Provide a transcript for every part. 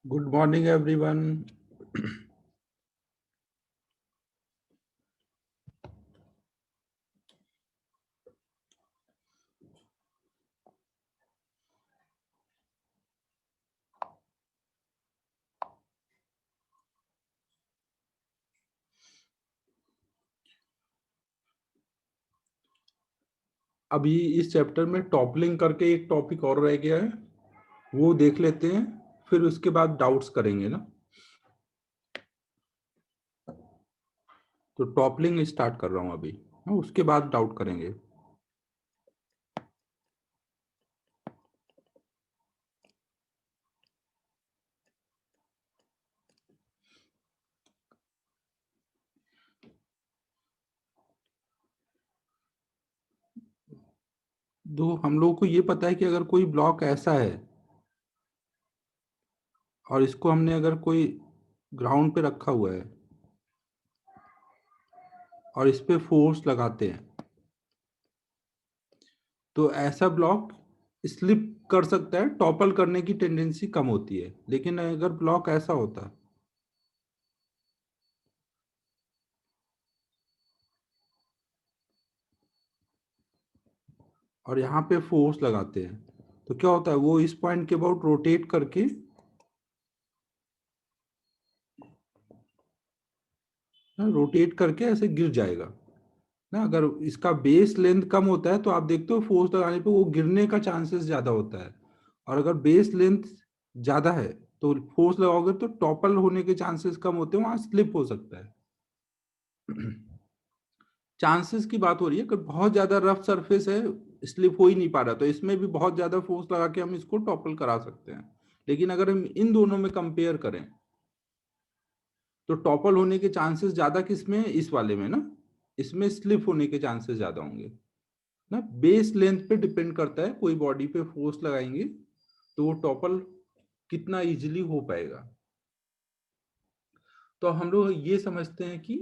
Good morning everyone. अभी इस chapter में टॉपलिंग करके एक टॉपिक और रह गया है, वो देख लेते हैं, फिर उसके बाद डाउट्स करेंगे ना। तो टॉपलिंग स्टार्ट कर रहा हूं अभी, उसके बाद डाउट करेंगे। तो हम लोगों को ये पता है कि अगर कोई ब्लॉक ऐसा है और इसको हमने अगर कोई ग्राउंड पे रखा हुआ है और इस पे फोर्स लगाते हैं तो ऐसा ब्लॉक स्लिप कर सकता है, टॉपल करने की टेंडेंसी कम होती है। लेकिन अगर ब्लॉक ऐसा होता है और यहाँ पे फोर्स लगाते हैं तो क्या होता है, वो इस पॉइंट के अबाउट रोटेट करके ऐसे गिर जाएगा ना। अगर इसका बेस लेंथ कम होता है तो आप देखते हो फोर्स लगाने पे वो गिरने का चांसेस ज्यादा होता है, और अगर बेस लेंथ ज्यादा है तो फोर्स लगाओगे तो टॉपल होने के चांसेस कम होते हैं, वहां स्लिप हो सकता है। चांसेस की बात हो रही है कि बहुत ज्यादा रफ सरफेस है, स्लिप हो ही नहीं पा रहा, तो इसमें भी बहुत ज्यादा फोर्स लगा के हम इसको टॉपल करा सकते हैं। लेकिन अगर हम इन दोनों में कंपेयर करें तो टॉपल होने के चांसेस ज्यादा किसमें है, इस वाले में ना। इसमें स्लिप होने के चांसेस ज्यादा होंगे ना। बेस लेंथ पे डिपेंड करता है, कोई बॉडी पे फोर्स लगाएंगे तो वो टॉपल कितना इजीली हो पाएगा। तो हम लोग ये समझते हैं कि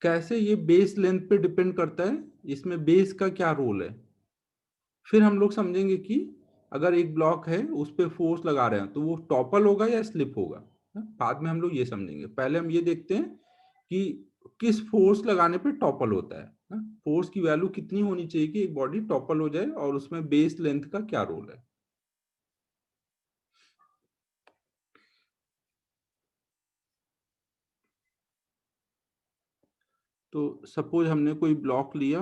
कैसे ये बेस लेंथ पे डिपेंड करता है, इसमें बेस का क्या रोल है। फिर हम लोग समझेंगे कि अगर एक ब्लॉक है उस पे फोर्स लगा रहे हैं तो वो टॉपल होगा या स्लिप होगा। बाद में हम लोग ये समझेंगे, पहले हम ये देखते हैं कि किस फोर्स लगाने पे टॉपल होता है। फोर्स की वैल्यू कितनी होनी चाहिए कि एक बॉडी टॉपल हो जाए, और उसमें बेस लेंथ का क्या रोल है। तो सपोज हमने कोई ब्लॉक लिया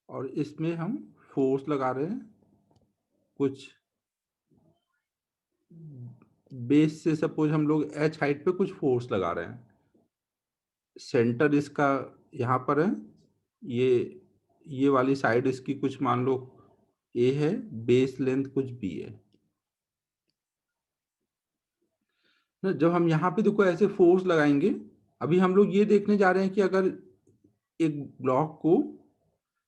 और इसमें हम फोर्स लगा रहे हैं कुछ बेस से। सपोज हम लोग एच हाइट पे कुछ फोर्स लगा रहे हैं, सेंटर इसका यहाँ पर है, ये ये वाली साइड इसकी कुछ मान लो ए है, बेस लेंथ कुछ बी है ना। जब हम यहाँ पे देखो ऐसे फोर्स लगाएंगे, अभी हम लोग ये देखने जा रहे हैं कि अगर एक ब्लॉक को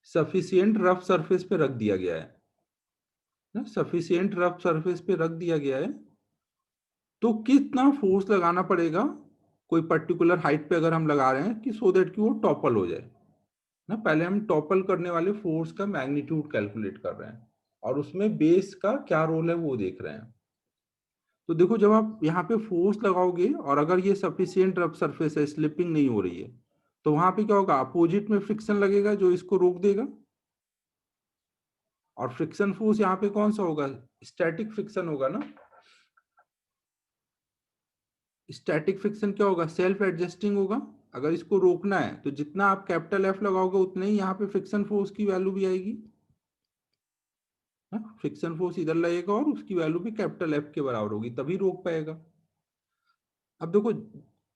सफिशियंट रफ सरफेस पे रख दिया गया है ना, सफिशियंट रफ सरफेस पे रख दिया गया है तो कितना फोर्स लगाना पड़ेगा कोई पर्टिकुलर हाइट पे अगर हम लगा रहे हैं कि सो दैट कि वो टॉपल हो जाए ना। पहले हम टॉपल करने वाले फोर्स का मैग्नीट्यूड कैलकुलेट कर रहे हैं और उसमें बेस का क्या रोल है वो देख रहे हैं। तो देखो, जब आप यहाँ पे फोर्स लगाओगे और अगर ये सफिशियंट रफ सरफेस है, स्लिपिंग नहीं हो रही है, तो वहां पे क्या होगा, अपोजिट में फ्रिक्शन लगेगा जो इसको रोक देगा। और फ्रिक्शन फोर्स यहाँ पे कौन सा होगा, स्टैटिक फ्रिक्शन होगा ना। स्टैटिक फ्रिक्शन क्या होगा, सेल्फ एडजस्टिंग होगा। अगर इसको रोकना है तो जितना आप कैपिटल एफ लगाओगे उतना ही यहाँ पे फ्रिक्शन फोर्स की वैल्यू भी आएगी। फ्रिक्शन फोर्स इधर लगेगा और उसकी वैल्यू भी कैपिटल एफ के बराबर होगी, तभी रोक पाएगा। अब देखो,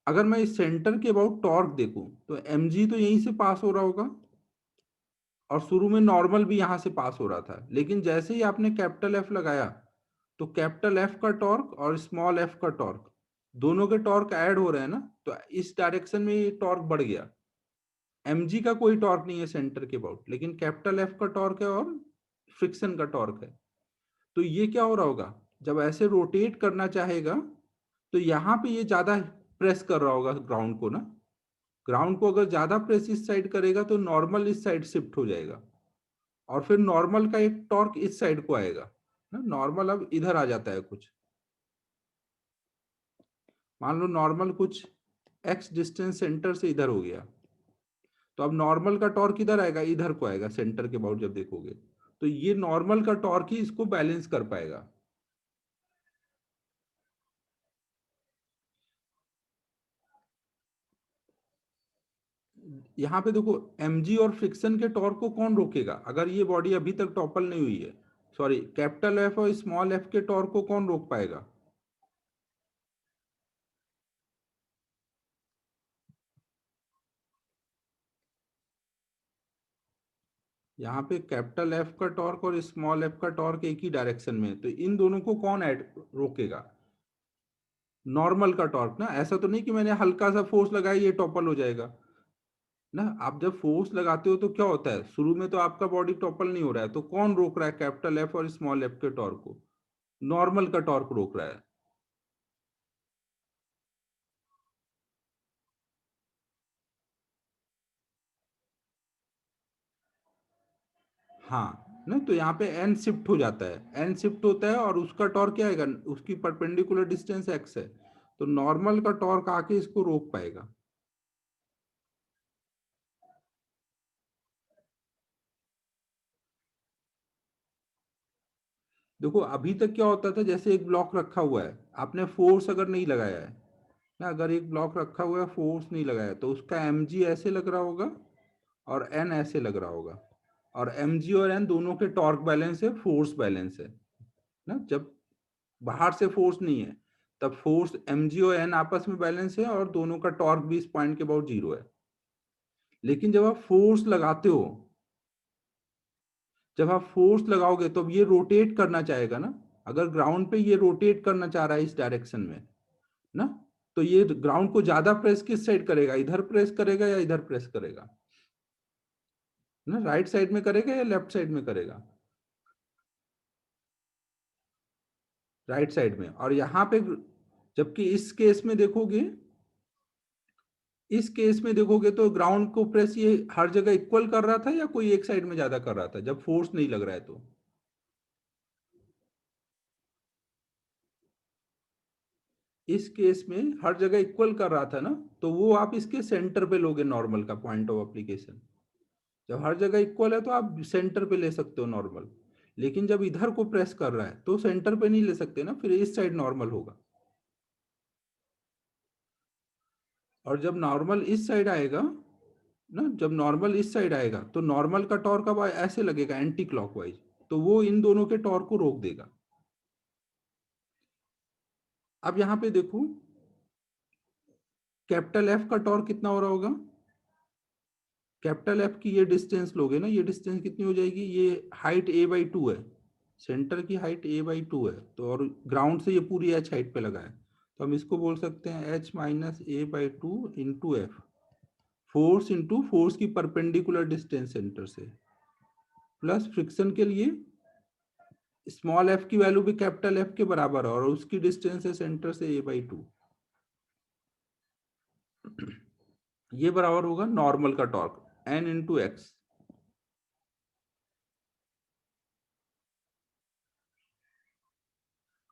अगर मैं इस सेंटर के अबाउट टॉर्क देखूं तो mg तो यहीं से पास हो रहा होगा, और शुरू में नॉर्मल भी यहां से पास हो रहा था, लेकिन जैसे ही आपने कैपिटल एफ लगाया तो कैपिटल एफ का टॉर्क और स्मॉल एफ का टॉर्क, दोनों के टॉर्क ऐड हो रहे हैं ना, तो इस डायरेक्शन में ये टॉर्क बढ़ गया। mg का कोई टॉर्क नहीं है सेंटर के अबाउट, लेकिन कैपिटल एफ का टॉर्क है और फ्रिक्शन का टॉर्क है। तो ये क्या हो रहा होगा, जब ऐसे रोटेट करना चाहेगा तो यहाँ पे ये ज्यादा प्रेस कर रहा होगा ग्राउंड को ना। ग्राउंड को अगर ज्यादा प्रेस इस साइड करेगा तो नॉर्मल इस साइड शिफ्ट हो जाएगा। और फिर नॉर्मल का एक टॉर्क इस साइड को आएगा ना। नॉर्मल अब इधर आ जाता है कुछ, मान लो नॉर्मल कुछ x डिस्टेंस सेंटर से इधर हो गया, तो अब नॉर्मल का टॉर्क इधर आएगा, इधर को आएगा सेंटर के अबाउट जब देखोगे, तो ये नॉर्मल का टॉर्क ही इसको बैलेंस कर पाएगा। यहाँ पे देखो mg और फ्रिक्शन के टॉर्क को कौन रोकेगा, अगर ये बॉडी अभी तक टॉपल नहीं हुई है, सॉरी कैपिटल एफ और स्मॉल एफ के टॉर्क को कौन रोक पाएगा? यहाँ पे कैपिटल एफ का टॉर्क और स्मॉल एफ का टॉर्क एक ही डायरेक्शन में है, तो इन दोनों को कौन ऐड रोकेगा? नॉर्मल का टॉर्क ना। ऐसा तो नहीं कि मैंने हल्का सा फोर्स लगाया ये टॉपल हो जाएगा ना। आप जब फोर्स लगाते हो तो क्या होता है, शुरू में तो आपका बॉडी टॉपल नहीं हो रहा है, तो कौन रोक रहा है कैपिटल एफ और स्मॉल एफ के टॉर्क को? नॉर्मल का टॉर्क रोक रहा है। हाँ ना, तो यहाँ पे एन शिफ्ट हो जाता है, एन शिफ्ट होता है और उसका टॉर्क क्या आएगा, उसकी परपेंडिकुलर डिस्टेंस एक्स है, तो नॉर्मल का टॉर्क आके इसको रोक पाएगा। देखो अभी तक क्या होता था, जैसे एक ब्लॉक रखा हुआ है, आपने फोर्स अगर नहीं लगाया है ना, अगर एक ब्लॉक रखा हुआ है फोर्स नहीं लगाया है, तो उसका mg ऐसे लग रहा होगा और n ऐसे लग रहा होगा, और mg और n दोनों के टॉर्क बैलेंस है, फोर्स बैलेंस है ना। जब बाहर से फोर्स नहीं है तब फोर्स mg और n आपस में बैलेंस है और दोनों का टॉर्क भी इस पॉइंट के अबाउट जीरो है। लेकिन जब आप फोर्स लगाओगे तो अब ये रोटेट करना चाहेगा ना, अगर ग्राउंड पे ये रोटेट करना चाह रहा है इस डायरेक्शन में ना, तो ये ग्राउंड को ज्यादा प्रेस किस साइड करेगा, इधर प्रेस करेगा या इधर प्रेस करेगा ना, राइट साइड में करेगा या लेफ्ट साइड में करेगा? राइट साइड में। और यहाँ पे जबकि इस केस में देखोगे तो ग्राउंड को प्रेस ये हर जगह इक्वल कर रहा था या कोई एक साइड में ज्यादा कर रहा था जब फोर्स नहीं लग रहा है? तो इस केस में हर जगह इक्वल कर रहा था ना, तो वो आप इसके सेंटर पे लोगे नॉर्मल का पॉइंट ऑफ एप्लीकेशन। जब हर जगह इक्वल है तो आप सेंटर पे ले सकते हो नॉर्मल, लेकिन जब इधर को प्रेस कर रहा है तो सेंटर पे नहीं ले सकते ना, फिर इस साइड नॉर्मल होगा। और जब नॉर्मल इस साइड आएगा ना, जब नॉर्मल इस साइड आएगा तो नॉर्मल का टॉर्क अब ऐसे लगेगा एंटी क्लॉकवाइज, तो वो इन दोनों के टॉर्क को रोक देगा। अब यहाँ पे देखो कैपिटल एफ का टॉर्क कितना हो रहा होगा, कैपिटल एफ की ये डिस्टेंस लोगे ना, ये डिस्टेंस कितनी हो जाएगी, ये हाइट a/2 है, सेंटर की हाइट a/2 है, तो और ग्राउंड से ये पूरी h हाइट पे लगा है, तो हम इसको बोल सकते हैं h minus a/2 into F, force into force की परपेंडिकुलर डिस्टेंस सेंटर से, प्लस फ्रिक्शन के लिए स्मॉल एफ की वैल्यू भी कैपिटल एफ के बराबर है और उसकी डिस्टेंस है सेंटर से a/2, ये बराबर होगा नॉर्मल का टॉर्क n इंटू एक्स।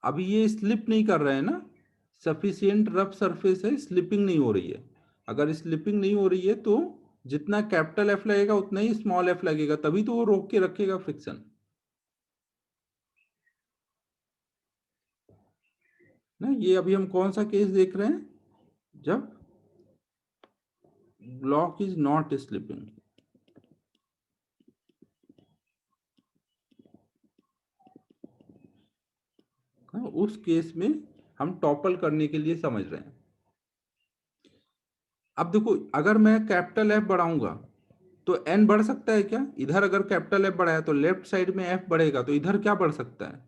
अभी ये स्लिप नहीं कर रहे हैं ना, सफिशियंट रफ सरफेस है, स्लिपिंग नहीं हो रही है। अगर स्लिपिंग नहीं हो रही है तो जितना कैपिटल एफ लगेगा उतना ही स्मॉल एफ लगेगा, तभी तो वो रोक के रखेगा फ्रिक्शन ना। ये अभी हम कौन सा केस देख रहे हैं, जब ब्लॉक इज नॉट स्लिपिंग, उस केस में हम टॉपल करने के लिए समझ रहे हैं। अब देखो अगर मैं कैपिटल एफ बढ़ाऊंगा तो एन बढ़ सकता है क्या, इधर अगर कैपिटल एफ बढ़ाया तो लेफ्ट साइड में एफ बढ़ेगा, तो इधर क्या बढ़ सकता है,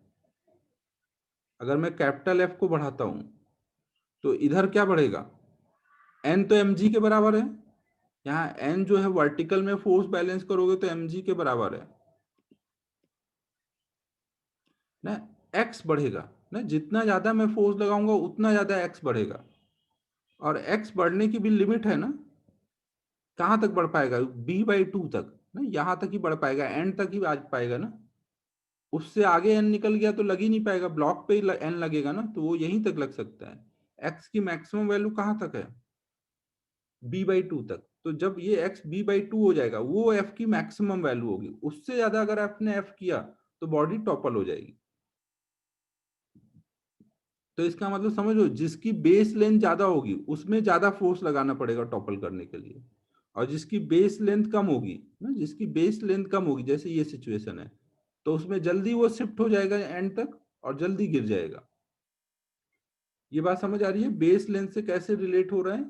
अगर मैं कैपिटल एफ को बढ़ाता हूं तो इधर क्या बढ़ेगा, एन तो एम जी के बराबर है, यहाँ एन जो है वर्टिकल में फोर्स बैलेंस करोगे तो एम जी के बराबर है ना। एक्स बढ़ेगा ना, जितना ज्यादा मैं फोर्स लगाऊंगा उतना ज्यादा एक्स बढ़ेगा, और एक्स बढ़ने की भी लिमिट है ना, कहाँ तक बढ़ पाएगा, b/2 तक, ना, यहाँ तक ही बढ़ पाएगा, एंड तक ही आ पाएगा ना। उससे आगे एन निकल गया तो लग ही नहीं पाएगा, ब्लॉक पे ही एन लगेगा ना, तो वो यहीं तक लग सकता है। एक्स की मैक्सिमम वैल्यू कहाँ तक है? b/2 तक। तो जब ये x b/2 हो जाएगा, वो f की मैक्सिमम वैल्यू होगी। उससे ज्यादा अगर आपने f किया तो बॉडी टॉपल हो जाएगी। तो इसका मतलब समझो, जिसकी बेस लेंथ ज्यादा होगी उसमें ज्यादा फोर्स लगाना पड़ेगा टॉपल करने के लिए, और जिसकी बेस लेंथ कम होगी ना, जिसकी बेस लेंथ कम होगी, जैसे ये सिचुएशन है, तो उसमें जल्दी वो शिफ्ट हो जाएगा एंड तक और जल्दी गिर जाएगा। ये बात समझ आ रही है बेस लेंथ से कैसे रिलेट हो रहा है?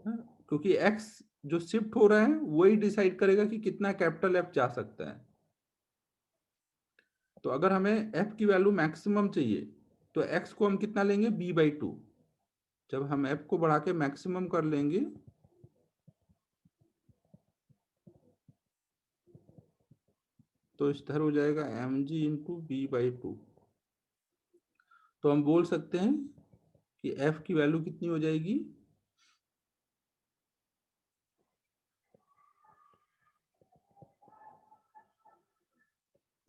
हाँ, क्योंकि x जो शिफ्ट हो रहा है वही डिसाइड करेगा कि कितना कैपिटल F जा सकता है। तो अगर हमें f की वैल्यू मैक्सिमम चाहिए तो x को हम कितना लेंगे? b/2। जब हम f को बढ़ा के मैक्सिमम कर लेंगे तो इधर हो जाएगा mg/b/2। तो हम बोल सकते हैं कि f की वैल्यू कितनी हो जाएगी?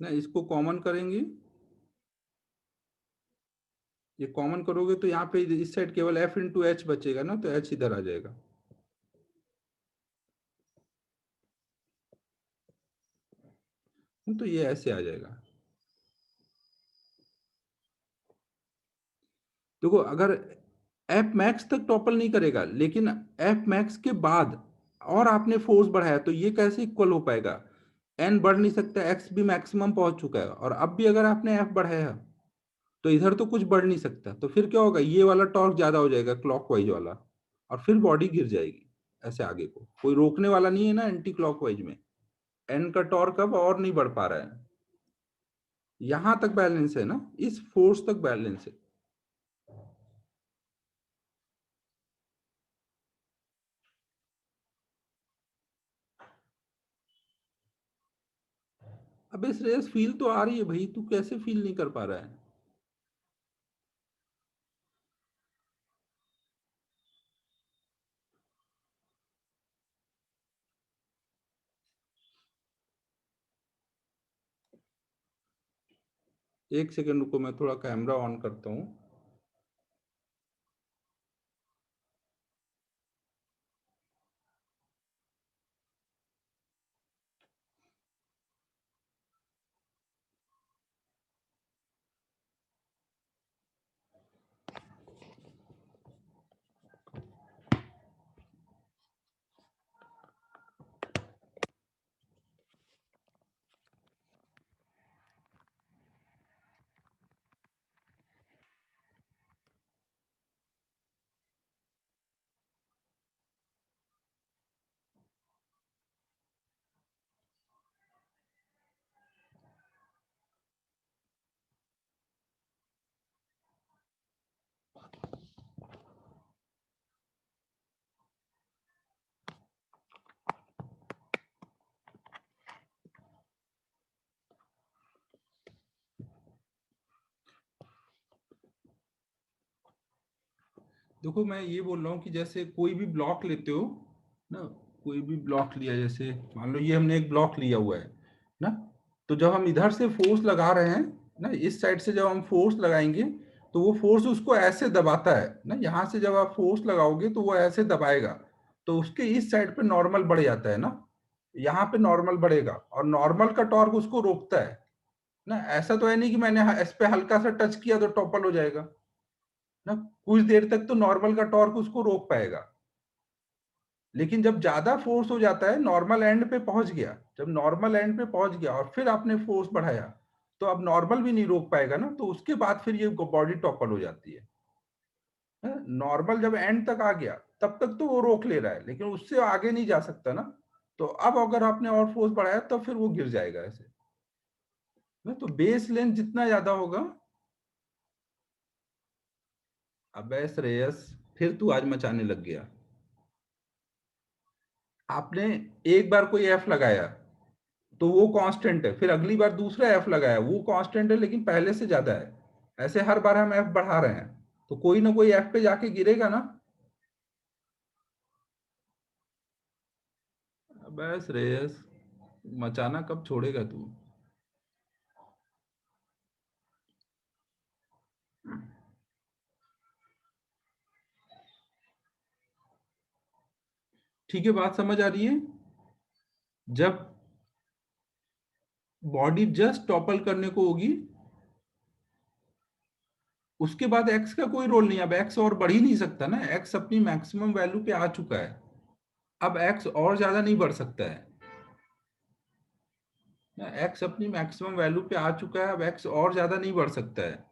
ना, इसको कॉमन करेंगे, ये कॉमन करोगे तो यहाँ पे इस साइड केवल f/h बचेगा ना, तो h इधर आ जाएगा। तो ये ऐसे आ जाएगा। देखो, अगर एफ मैक्स तक टॉपल नहीं करेगा, लेकिन एफ मैक्स के बाद और आपने फोर्स बढ़ाया, तो ये कैसे इक्वल हो पाएगा? एन बढ़ नहीं सकता, एक्स भी मैक्सिमम पहुंच चुका है, और अब भी अगर आपने एफ बढ़ाया तो इधर तो कुछ बढ़ नहीं सकता। तो फिर क्या होगा? ये वाला टॉर्क ज्यादा हो जाएगा, क्लॉकवाइज वाला, और फिर बॉडी गिर जाएगी। ऐसे आगे को कोई रोकने वाला नहीं है ना एंटी क्लॉकवाइज में। एन का टॉर्क अब और नहीं बढ़ पा रहा है, यहां तक बैलेंस है ना, इस फोर्स तक बैलेंस है। अबे श्रेयस, फील तो आ रही है भाई, तू कैसे फील नहीं कर पा रहा है? एक सेकंड रुको, मैं थोड़ा कैमरा ऑन करता हूँ। देखो, मैं ये बोल रहा हूँ कि जैसे कोई भी ब्लॉक लेते हो ना, कोई भी ब्लॉक लिया, जैसे मान लो ये हमने एक ब्लॉक लिया हुआ है ना, तो जब हम इधर से फोर्स लगा रहे हैं ना, इस साइड से जब हम फोर्स लगाएंगे तो वो फोर्स उसको ऐसे दबाता है ना, यहाँ से जब आप फोर्स लगाओगे तो वो ऐसे दबाएगा, तो उसके इस साइड पे नॉर्मल बढ़ जाता है ना, यहाँ पे नॉर्मल बढ़ेगा, और नॉर्मल का टॉर्क उसको रोकता है ना। ऐसा तो है नहीं कि मैंने इस पे हल्का सा टच किया तो टॉपल हो जाएगा ना, कुछ देर तक तो नॉर्मल का टॉर्क उसको रोक पाएगा। लेकिन जब ज्यादा फोर्स हो जाता है, नॉर्मल एंड पे पहुंच गया, जब नॉर्मल एंड पे पहुंच गया और फिर आपने फोर्स बढ़ाया, तो अब नॉर्मल भी नहीं रोक पाएगा ना, तो उसके बाद फिर ये बॉडी टॉपल हो जाती है। नॉर्मल जब एंड तक आ गया तब तक तो वो रोक ले रहा है, लेकिन उससे आगे नहीं जा सकता ना, तो अब अगर आपने और फोर्स बढ़ाया तब फिर वो गिर जाएगा ऐसे ना। तो बेस लेंथ जितना ज्यादा होगा। अब श्रेयस, फिर तू आज मचाने लग गया। आपने एक बार कोई एफ लगाया तो वो कांस्टेंट है, फिर अगली बार दूसरा एफ लगाया, वो कांस्टेंट है लेकिन पहले से ज्यादा है। ऐसे हर बार हम एफ बढ़ा रहे हैं, तो कोई ना कोई एफ पे जाके गिरेगा ना। बस श्रेयस, मचाना कब छोड़ेगा तू? ठीक है, बात समझ आ रही है? जब बॉडी जस्ट टॉपल करने को होगी, उसके बाद एक्स का कोई रोल नहीं। अब एक्स और बढ़ ही नहीं सकता ना, एक्स अपनी मैक्सिमम वैल्यू पे आ चुका है। अब एक्स और ज्यादा नहीं बढ़ सकता है ना, एक्स अपनी मैक्सिमम वैल्यू पे आ चुका है, अब एक्स और ज्यादा नहीं बढ़ सकता है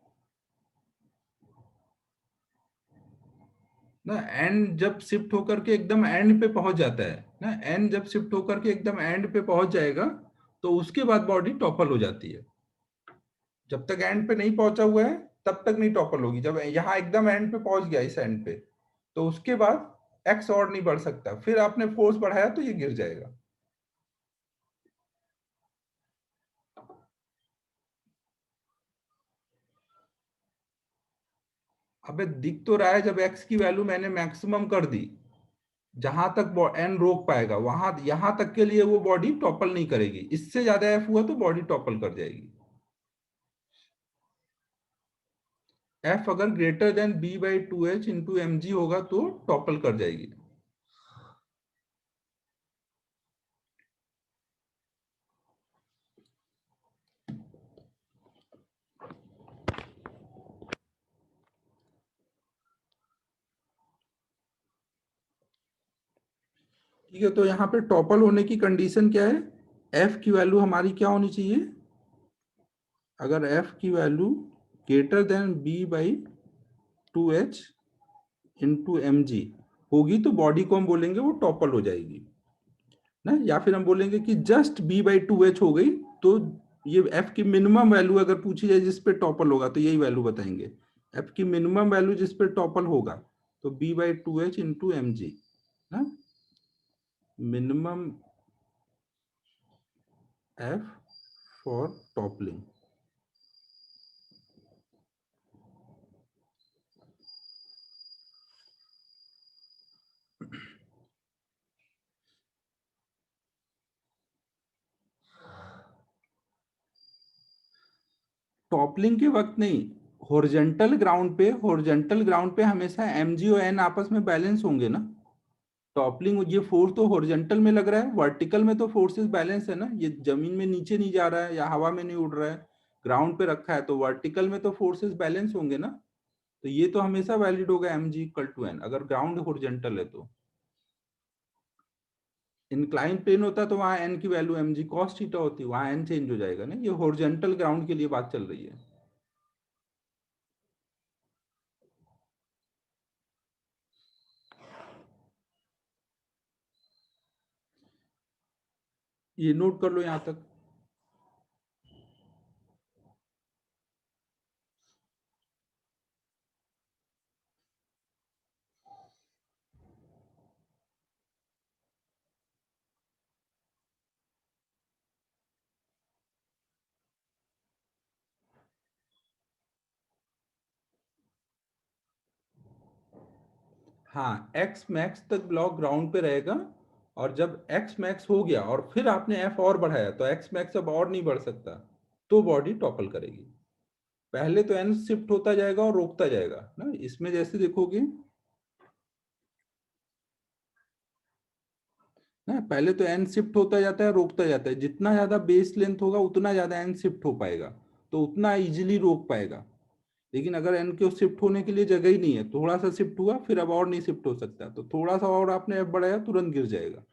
ना। एंड जब शिफ्ट होकर के एकदम एंड पे पहुंच जाता है ना, एंड जब शिफ्ट होकर के एकदम एंड पे पहुंच जाएगा, तो उसके बाद बॉडी टॉपल हो जाती है। जब तक एंड पे नहीं पहुंचा हुआ है तब तक नहीं टॉपल होगी। जब यहाँ एकदम एंड पे पहुंच गया, इस एंड पे, तो उसके बाद एक्स और नहीं बढ़ सकता, फिर आपने फोर्स बढ़ाया तो ये गिर जाएगा। अबे दिख तो रहा है, जब एक्स की वैल्यू मैंने मैक्सिमम कर दी, जहां तक एन रोक पाएगा वहां, यहां तक के लिए वो बॉडी टॉपल नहीं करेगी। इससे ज्यादा एफ हुआ तो बॉडी टॉपल कर जाएगी। एफ अगर greater than B by two H into M G होगा तो टॉपल कर जाएगी। ठीक है, तो यहाँ पे टॉपल होने की कंडीशन क्या है? एफ की वैल्यू हमारी क्या होनी चाहिए? अगर एफ की value greater than B by two H into M G होगी तो बॉडी को हम बोलेंगे वो टॉपल हो जाएगी ना। या फिर हम बोलेंगे कि just be by two H हो गई तो ये एफ की मिनिमम वैल्यू अगर पूछी जाए जिस पे टॉपल होगा तो यही वैल्यू बताएंगे। एफ की मिनिमम वैल्यू जिस पे टॉपल होगा तो B by two H into M G ना, minimum F for toppling. Toppling के वक्त नहीं, हॉरिजॉन्टल ग्राउंड पे हमेशा एम जी और एन आपस में बैलेंस होंगे ना। टॉपलिंग, ये फोर्स तो हॉरिजॉन्टल में लग रहा है, वर्टिकल में तो फोर्सेस बैलेंस है ना, ये जमीन में नीचे नहीं जा रहा है या हवा में नहीं उड़ रहा है, ग्राउंड पे रखा है, तो वर्टिकल में तो फोर्सेस बैलेंस होंगे ना। तो ये तो हमेशा वैलिड होगा M G equal to N, अगर ग्राउंड हॉरिजॉन्टल है तो। इंक्लाइन प्लेन होता तो वहां एन की value M G cos theta होती, वहां एन चेंज हो जाएगा ना। ये हॉरिजॉन्टल ग्राउंड के लिए बात चल रही है। ये नोट कर लो यहां तक। हाँ, एक्स मैक्स तक ब्लॉक ग्राउंड पे रहेगा, और जब एक्स मैक्स हो गया और फिर आपने एफ और बढ़ाया तो एक्स मैक्स अब और नहीं बढ़ सकता, तो बॉडी टॉपल करेगी। पहले तो एन शिफ्ट होता जाएगा और रोकता जाएगा ना, इसमें जैसे देखोगे ना, पहले तो एन शिफ्ट होता जाता है रोकता जाता है, जितना ज्यादा बेस लेंथ होगा उतना ज्यादा एन शिफ्ट हो पाएगा, तो उतना इजीली रोक पाएगा। लेकिन अगर एन को शिफ्ट होने के लिए जगह ही नहीं है, थोड़ा सा शिफ्ट हुआ फिर अब और नहीं शिफ्ट हो सकता, तो थोड़ा सा और आपने एफ बढ़ाया तुरंत गिर जाएगा।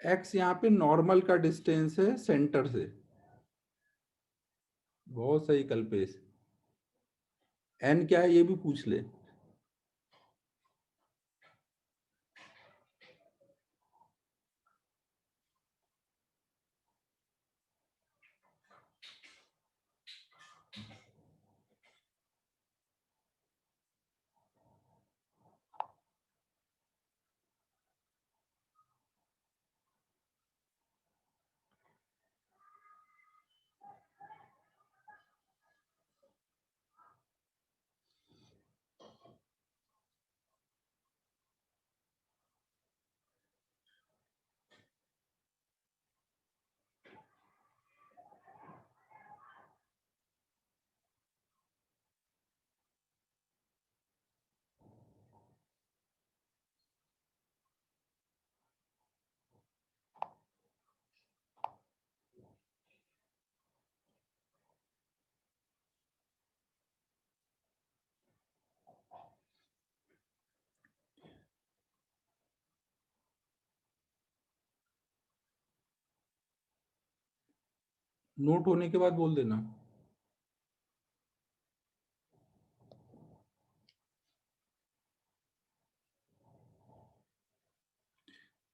एक्स यहाँ पे नॉर्मल का डिस्टेंस है सेंटर से। बहुत सही कल्पेश। एन क्या है ये भी पूछ ले। नोट होने के बाद बोल देना।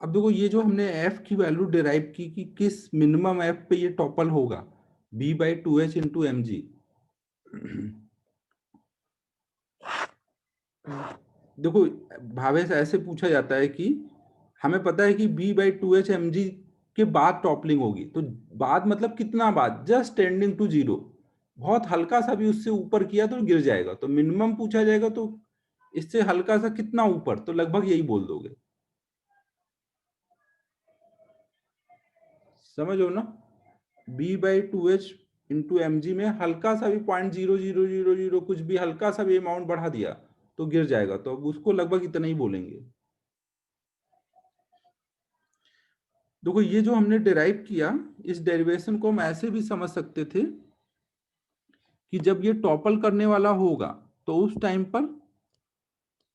अब देखो ये जो हमने एफ की वैल्यू डिराइव की कि किस मिनिमम एफ पे ये टॉपल होगा, B by two H into M G. देखो भावेश ऐसे पूछा जाता है कि हमें पता है कि B by two H M G के बाद टॉपलिंग होगी, तो बाद मतलब कितना बाद, जस्ट टेंडिंग टू जीरो, बहुत हल्का सा भी उससे ऊपर किया तो गिर जाएगा। तो मिनिमम पूछा जाएगा तो इससे हल्का सा कितना ऊपर, तो लगभग यही बोल दोगे। समझो ना, B by two H into M G में हल्का सा भी 0.0000 कुछ भी हल्का सा भी अमाउंट बढ़ा दिया तो गिर जाएगा, तो अब उसको लगभग इतना ही बोलेंगे। देखो ये जो हमने डिराइव किया, इस डेरिवेशन को हम ऐसे भी समझ सकते थे कि जब ये टॉपल करने वाला होगा तो उस टाइम पर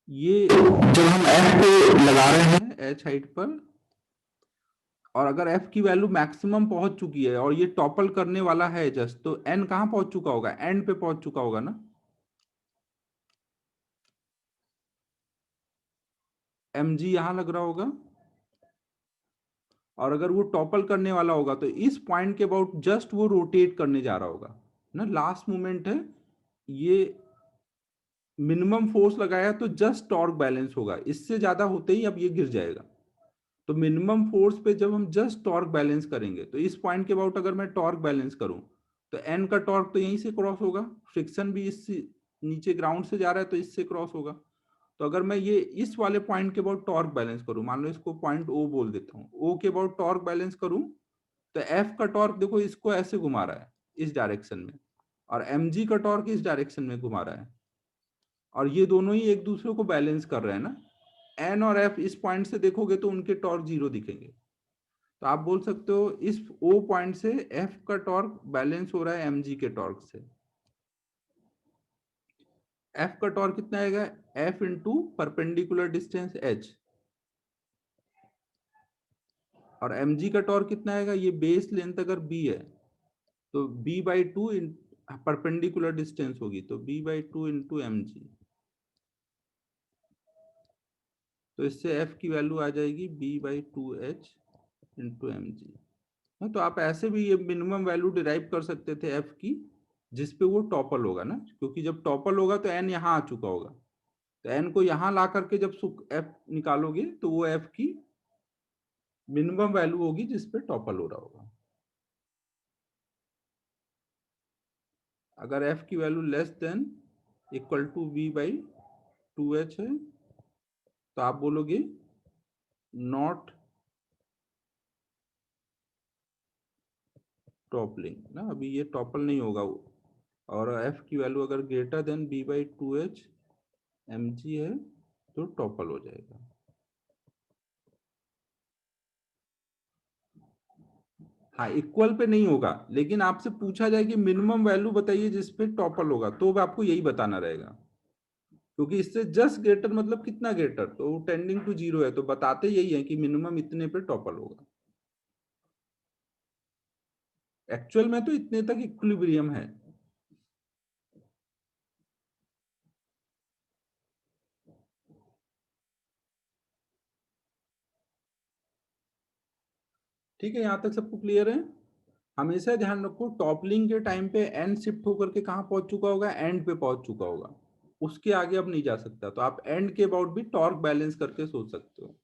ये जब हम एफ पे लगा रहे हैं एच हाइट पर, और अगर एफ की वैल्यू मैक्सिमम पहुंच चुकी है और ये टॉपल करने वाला है जस्ट, तो एन कहां पहुंच चुका होगा, एंड पे पहुंच चुका होगा ना, एम जी यहां लग रहा होगा। और अगर वो टॉपल करने वाला होगा तो इस पॉइंट के अबाउट जस्ट वो रोटेट करने जा रहा होगा ना, लास्ट मोमेंट है ये, मिनिमम फोर्स लगाया तो जस्ट टॉर्क बैलेंस होगा, इससे ज्यादा होते ही अब ये गिर जाएगा। तो मिनिमम फोर्स पे जब हम जस्ट टॉर्क बैलेंस करेंगे तो इस पॉइंट के अबाउट अगर मैं टॉर्क बैलेंस करूं तो एन का टॉर्क तो यहीं से क्रॉस होगा, फ्रिक्शन भी इस नीचे ग्राउंड से जा रहा है तो इससे क्रॉस होगा। तो अगर मैं ये इस वाले पॉइंट के अबाउट टॉर्क बैलेंस करूं, मान लो इसको पॉइंट ओ बोल देता हूं, ओ के अबाउट टॉर्क बैलेंस करूं, तो एफ का टॉर्क देखो इसको ऐसे घुमा रहा है इस डायरेक्शन में, और एम जी का टॉर्क इस डायरेक्शन में घुमा रहा है, और ये दोनों ही एक दूसरे को बैलेंस कर रहे हैं ना। एन और एफ इस पॉइंट से देखोगे तो उनके टॉर्क जीरो दिखेंगे, तो आप बोल सकते हो इस ओ पॉइंट से एफ का टॉर्क बैलेंस हो रहा है एम जी के टॉर्क से। एफ का टॉर्क कितना आएगा, F into perpendicular distance H, और एम जी का टॉर्क कितना आएगा, ये बेस लेंथ अगर बी है तो B by two perpendicular distance होगी तो B by two into M G, तो इससे एफ की वैल्यू आ जाएगी B by two H into M G. तो आप ऐसे भी ये मिनिमम वैल्यू डिराइव कर सकते थे एफ की, जिसपे वो टॉपल होगा ना, क्योंकि जब टॉपल होगा तो एन यहाँ आ चुका होगा, तो एन को यहाँ ला करके जब एफ निकालोगे तो वो एफ की मिनिमम वैल्यू होगी जिसपे टॉपल हो रहा होगा। अगर एफ की value less than equal to V by two H है तो आप बोलोगे नॉट टॉपलिंग ना, अभी ये टॉपल नहीं होगा। और एफ की वैल्यू अगर greater than B by two H M G है तो टॉपल हो जाएगा। हाँ इक्वल पे नहीं होगा, लेकिन आपसे पूछा जाए कि मिनिमम वैल्यू बताइए जिसपे टॉपल होगा तो आपको यही बताना रहेगा, क्योंकि इससे जस्ट ग्रेटर मतलब कितना ग्रेटर, तो टेंडिंग टू जीरो है तो बताते यही है कि मिनिमम इतने पे टॉपल होगा। एक्चुअल में तो इतने तक इक्विलिब्रियम है। ठीक है, यहां तक सबको क्लियर है। हमेशा ध्यान रखो टॉपलिंग के टाइम पे एंड शिफ्ट होकर के कहां पहुंच चुका होगा, एंड पे पहुंच चुका होगा, उसके आगे अब नहीं जा सकता, तो आप एंड के अबाउट भी टॉर्क बैलेंस करके सोच सकते हो।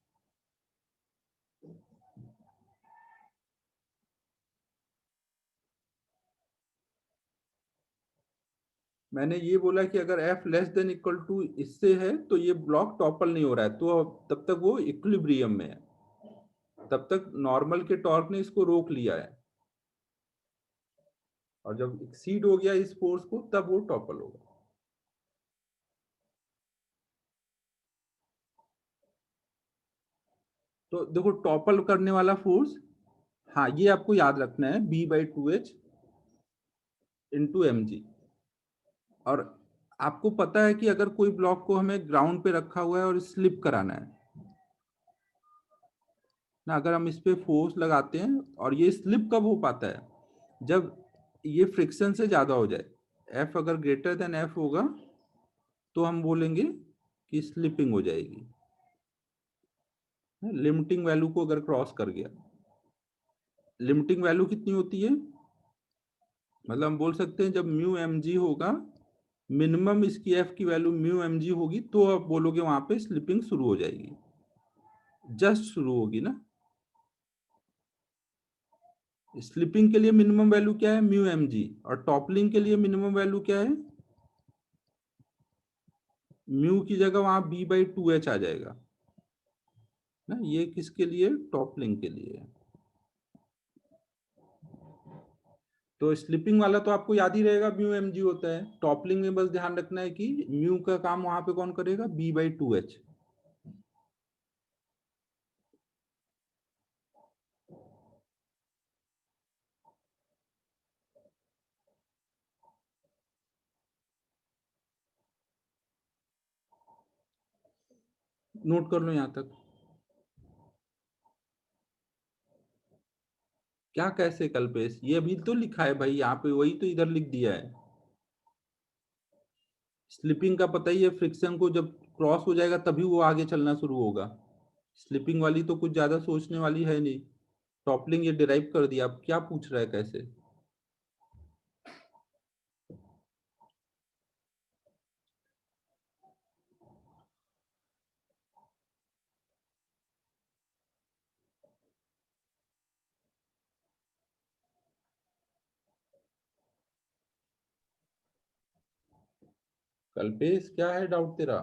मैंने ये बोला कि अगर F less than equal to इससे है तो ये ब्लॉक टॉपल नहीं हो रहा है, तो तब तक वो इक्विलिब्रियम में है, तब तक नॉर्मल के टॉर्क ने इसको रोक लिया है, और जब एक्सीड हो गया इस फोर्स को तब वो टॉपल होगा। तो देखो टॉपल करने वाला फोर्स, हाँ ये आपको याद रखना है, B by two H into M G. और आपको पता है कि अगर कोई ब्लॉक को हमें ग्राउंड पे रखा हुआ है और स्लिप कराना है ना, अगर हम इस पे फोर्स लगाते हैं, और ये स्लिप कब हो पाता है, जब ये फ्रिक्शन से ज्यादा हो जाए, एफ अगर ग्रेटर देन एफ होगा तो हम बोलेंगे कि स्लिपिंग हो जाएगी, लिमिटिंग वैल्यू को अगर क्रॉस कर गया। लिमिटिंग वैल्यू कितनी होती है, मतलब हम बोल सकते हैं जब म्यू एम जी होगा, मिनिमम इसकी एफ की वैल्यू म्यू एम जी होगी, तो आप बोलोगे वहां पे स्लिपिंग शुरू हो जाएगी, जस्ट शुरू होगी ना। स्लिपिंग के लिए मिनिमम वैल्यू क्या है, म्यू एम जी, और टॉपलिंग के लिए मिनिमम वैल्यू क्या है, म्यू की जगह वहां बी बाई टू एच आ जाएगा ना। ये किसके लिए, टॉपलिंग के लिए है। तो स्लिपिंग वाला तो आपको याद ही रहेगा, म्यू एम जी होता है। टॉपलिंग में बस ध्यान रखना है कि म्यू का काम वहां पे कौन करेगा, B by two H. Note कर लो यहां तक। क्या कैसे कल्पेश, ये अभी तो लिखा है भाई यहाँ पे, वही तो इधर लिख दिया है। स्लिपिंग का पता ही है, फ्रिक्शन को जब क्रॉस हो जाएगा तभी वो आगे चलना शुरू होगा। स्लिपिंग वाली तो कुछ ज्यादा सोचने वाली है नहीं। टॉपलिंग ये डिराइव कर दिया, अब क्या पूछ रहा है कैसे। कल्पेश क्या है डाउट तेरा।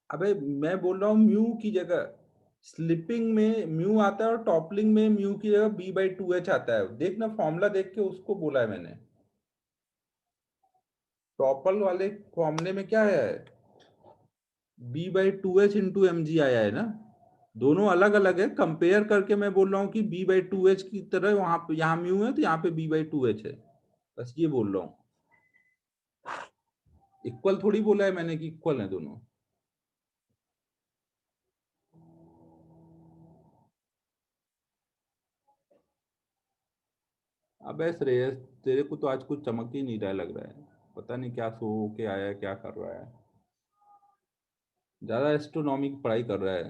अबे मैं बोल रहा हूँ म्यू की जगह स्लिपिंग में म्यू आता है, और टॉपलिंग में म्यू की जगह बी बाई टू एच आता है। देखना फॉर्मूला देख के उसको बोला है मैंने। टॉपल वाले फॉर्मूले में क्या है, B by two H into M G आया है ना। दोनों अलग अलग है, कंपेयर करके मैं बोल रहा हूँ कि बी बाई टू एच की तरह वहां पे, यहाँ म्यू है तो यहाँ पे बी बाई टू एच है, बस ये बोल रहा हूँ। इक्वल थोड़ी बोला है मैंने कि इक्वल है दोनों। अबे श्रेयस, तेरे को तो आज कुछ चमक ही नहीं रहा लग रहा है, पता नहीं क्या सो के आया है, क्या कर रहा है। ज्यादा एस्ट्रोनॉमी की पढ़ाई कर रहा है।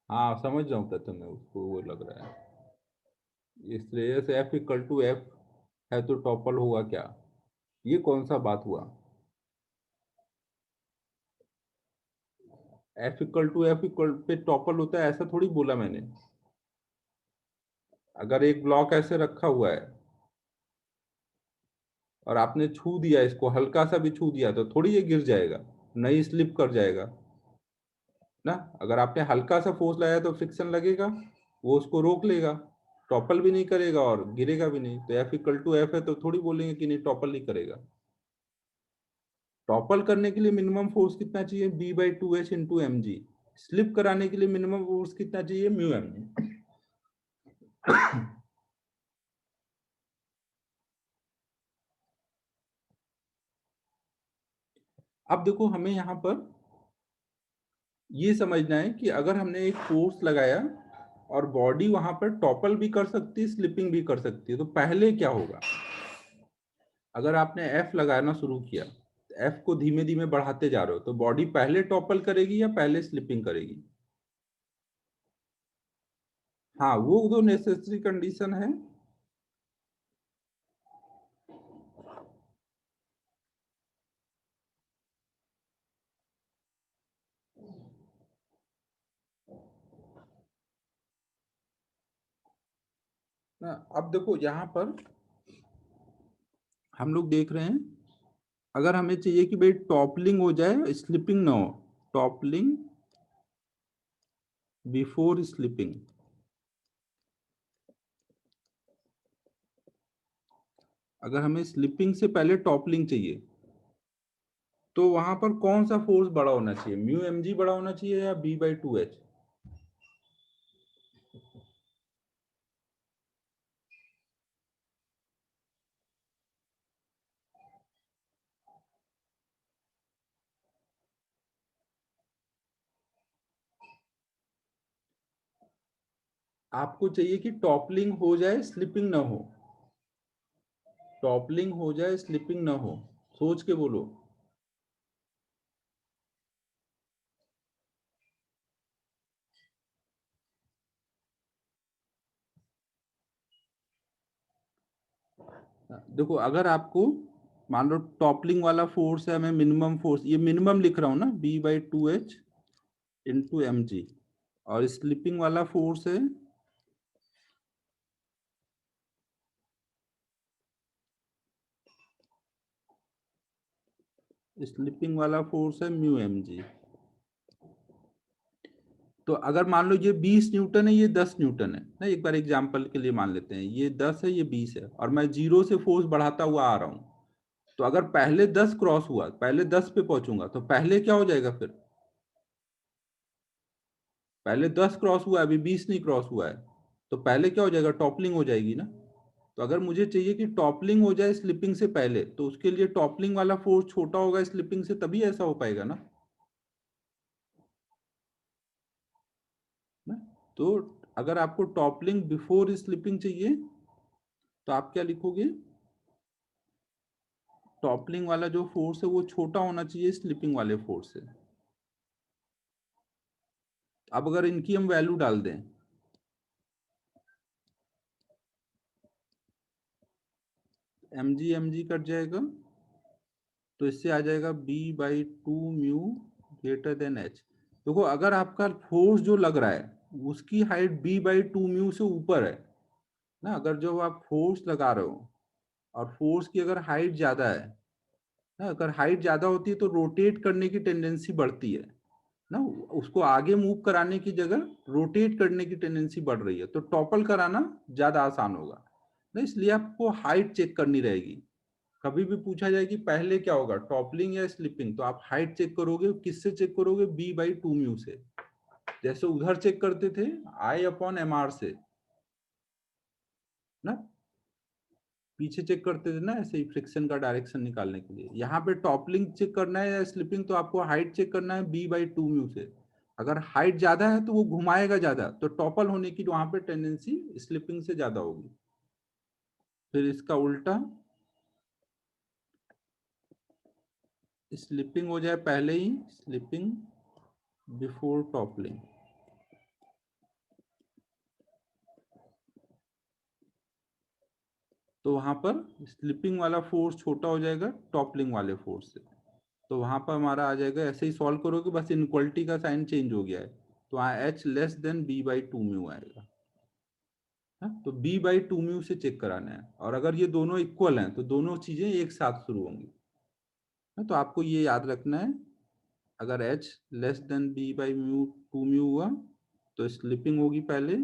हाँ समझ जाऊँ प्रथम मैं उसको, वो लग रहा है। ये Shreyas F equal to F है तो टॉपल होगा क्या, ये कौन सा बात हुआ। F equal to F equal पे टॉपल होता है ऐसा थोड़ी बोला मैंने। अगर एक ब्लॉक ऐसे रखा हुआ है और आपने छू दिया इसको, हल्का सा भी छू दिया तो थोड़ी ये गिर जाएगा, नहीं स्लिप कर जाएगा ना। अगर आपने हल्का सा फोर्स लगाया तो फ्रिक्शन लगेगा, वो उसको रोक लेगा, टॉपल भी नहीं करेगा और गिरेगा भी नहीं। तो एफ इक्वल टू एफ है तो थोड़ी बोलेंगे कि नहीं टॉपल नहीं करेगा। टॉपल करने के लिए मिनिमम फोर्स कितना चाहिए, B by two H into M G. Slip कराने के लिए मिनिमम फोर्स कितना चाहिए, म्यू एम जी। अब देखो हमें यहाँ पर ये समझना है कि अगर हमने एक फोर्स लगाया और बॉडी वहां पर टॉपल भी कर सकती है, स्लिपिंग भी कर सकती है, तो पहले क्या होगा। अगर आपने एफ लगाना शुरू किया, एफ को धीमे धीमे बढ़ाते जा रहे हो, तो बॉडी पहले टॉपल करेगी या पहले स्लिपिंग करेगी। हाँ वो तो नेसेसरी कंडीशन है ना। अब देखो यहाँ पर हम लोग देख रहे हैं, अगर हमें चाहिए कि भाई टॉपलिंग हो जाए स्लिपिंग ना हो, टॉपलिंग बिफोर स्लिपिंग, अगर हमें स्लिपिंग से पहले टॉपलिंग चाहिए, तो वहां पर कौन सा फोर्स बड़ा होना चाहिए, म्यू एम जी बड़ा होना चाहिए या बी बाई टू एच? आपको चाहिए कि टॉपलिंग हो जाए स्लिपिंग ना हो, टॉपलिंग हो जाए स्लिपिंग ना हो, सोच के बोलो। देखो अगर आपको मान लो टॉपलिंग वाला फोर्स है, मैं मिनिमम फोर्स ये मिनिमम लिख रहा हूँ ना, B by two H into M G, और स्लिपिंग वाला फोर्स है स्लिपिंग वाला फोर्स है म्यू एम जी। तो अगर मान लो ये 20 न्यूटन है, ये 10 न्यूटन है ना, एक बार एग्जांपल के लिए मान लेते हैं ये 10 है ये 20 है, और मैं जीरो से फोर्स बढ़ाता हुआ आ रहा हूं, तो अगर पहले 10 क्रॉस हुआ, पहले 10 पे पहुंचूंगा, तो पहले क्या हो जाएगा फिर? पहले 10 क्रॉस हुआ है, अभी 20 नहीं क्रॉस हुआ है, तो पहले क्या हो जाएगा, टॉपलिंग हो जाएगी ना। तो अगर मुझे चाहिए कि टॉपलिंग हो जाए स्लिपिंग से पहले, तो उसके लिए टॉपलिंग वाला फोर्स छोटा होगा स्लिपिंग से, तभी ऐसा हो पाएगा ना। ना? तो अगर आपको टॉपलिंग बिफोर स्लिपिंग चाहिए, तो आप क्या लिखोगे, टॉपलिंग वाला जो फोर्स है वो छोटा होना चाहिए स्लिपिंग वाले फोर्स से। अब अगर इनकी हम वैल्यू डाल दें, एम जी कट जाएगा, तो इससे आ जाएगा B by two mu greater than H. देखो अगर आपका फोर्स जो लग रहा है उसकी height B by two mu से ऊपर है ना, अगर जो आप फोर्स लगा रहे हो और फोर्स की अगर हाइट ज्यादा है ना, अगर हाइट ज्यादा होती है तो रोटेट करने की टेंडेंसी बढ़ती है ना, उसको आगे मूव कराने की जगह रोटेट करने की टेंडेंसी बढ़ रही है, तो टॉपल कराना ज्यादा आसान होगा ना, इसलिए आपको हाइट चेक करनी रहेगी। कभी भी पूछा जाए कि पहले क्या होगा, टॉपलिंग या स्लिपिंग, तो आप हाइट चेक करोगे, किससे चेक करोगे, बी बाई टू म्यू से, जैसे उधर चेक करते थे आई अपॉन एम आर से ना, पीछे चेक करते थे ना, ऐसे ही फ्रिक्शन का डायरेक्शन निकालने के लिए। यहाँ पे टॉपलिंग चेक करना है या स्लिपिंग, तो आपको हाइट चेक करना है बी बाई टू म्यू से। अगर हाइट ज्यादा है तो वो घुमाएगा ज्यादा, तो टॉपल होने की वहां पे टेंडेंसी स्लिपिंग से ज्यादा होगी। फिर इसका उल्टा, स्लिपिंग हो जाए पहले ही, स्लिपिंग बिफोर टॉपलिंग, तो वहां पर स्लिपिंग वाला फोर्स छोटा हो जाएगा टॉपलिंग वाले फोर्स से। तो वहां पर हमारा आ जाएगा, ऐसे ही सॉल्व करोगे, बस इनक्वलिटी का साइन चेंज हो गया है, तो वहाँ H less than B by two mu आएगा। हाँ? तो बी बाई टू म्यू से चेक कराना है, और अगर ये दोनों इक्वल हैं तो दोनों चीजें एक साथ शुरू होंगी। हाँ? तो आपको ये याद रखना है, अगर H less than B by mu two mu हुआ, तो स्लिपिंग होगी पहले,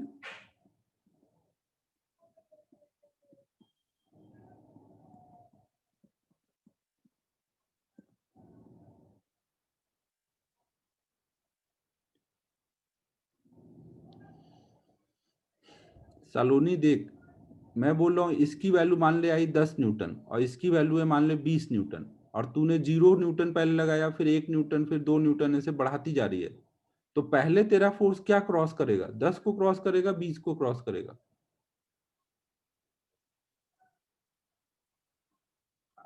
सलोनी देख, मैं बोल रहा हूँ इसकी वैल्यू मान ले आई 10 न्यूटन, और इसकी वैल्यू है मान ले 20 न्यूटन, और तूने 0 न्यूटन पहले लगाया, फिर 1 न्यूटन, फिर 2 न्यूटन, ऐसे बढ़ाती जा रही है, तो पहले तेरा फोर्स क्या क्रॉस करेगा, 10 को क्रॉस करेगा, 20 को क्रॉस करेगा?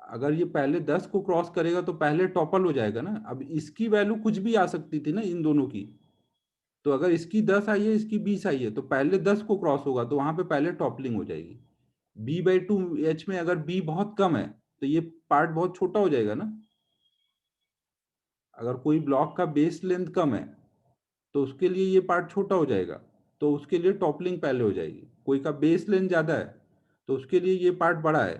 अगर ये पहले 10 को क्रॉस करेगा तो पहले टॉपल हो जाएगा ना। अब इसकी वैल्यू कुछ भी आ सकती थी ना इन दोनों की, तो अगर इसकी 10 आई है, इसकी 20 आई है, तो पहले 10 को क्रॉस होगा, तो वहां पे पहले टॉपलिंग हो जाएगी। बी बाई टू एच में अगर बी बहुत कम है, तो ये पार्ट बहुत छोटा हो जाएगा ना। अगर कोई ब्लॉक का बेस लेंथ कम है, तो उसके लिए ये पार्ट छोटा हो जाएगा, तो उसके लिए टॉपलिंग पहले हो जाएगी। कोई का बेस लेंथ ज्यादा है, तो उसके लिए ये पार्ट बड़ा है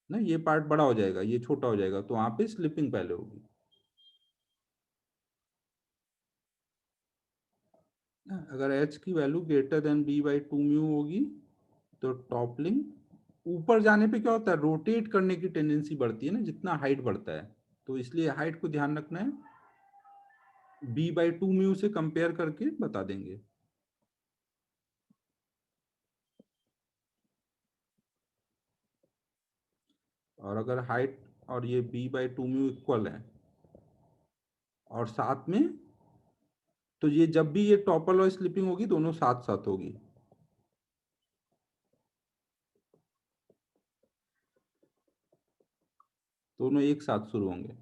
ना, ये पार्ट बड़ा हो जाएगा, ये छोटा हो जाएगा, तो वहां पे स्लिपिंग पहले होगी ना। अगर एच की value greater than B by two mu होगी, तो टॉपलिंग ऊपर जाने पे क्या होता है, रोटेट करने की टेंडेंसी बढ़ती है ना जितना हाइट बढ़ता है, तो इसलिए हाइट को ध्यान रखना है। b/2 म्यू से कंपेयर करके बता देंगे। और अगर हाइट और ये b/2 म्यू इक्वल है और साथ में, तो ये जब भी ये टॉपल और स्लिपिंग होगी दोनों साथ साथ होगी। दोनों एक साथ शुरू होंगे।